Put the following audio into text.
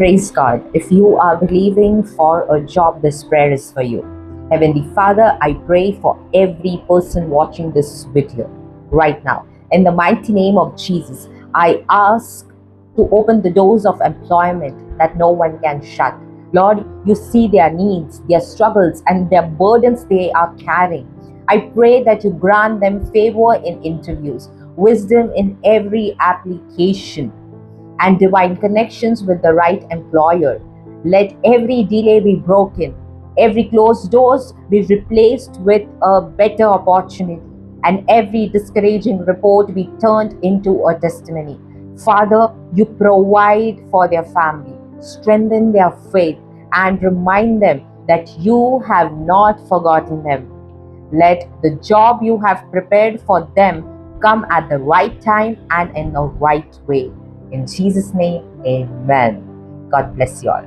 Praise God. If you are believing for a job, this prayer is for you. Heavenly Father, I pray for every person watching this video right now. In the mighty name of Jesus, I ask to open the doors of employment that no one can shut. Lord, you see their needs, their struggles, and their burdens they are carrying. I pray that you grant them favor in interviews, wisdom in every application, and divine connections with the right employer. Let every delay be broken, every closed doors be replaced with a better opportunity, and every discouraging report be turned into a testimony. Father, you provide for their family, strengthen their faith, and remind them that you have not forgotten them. Let the job you have prepared for them come at the right time and in the right way. In Jesus' name, amen. God bless you all.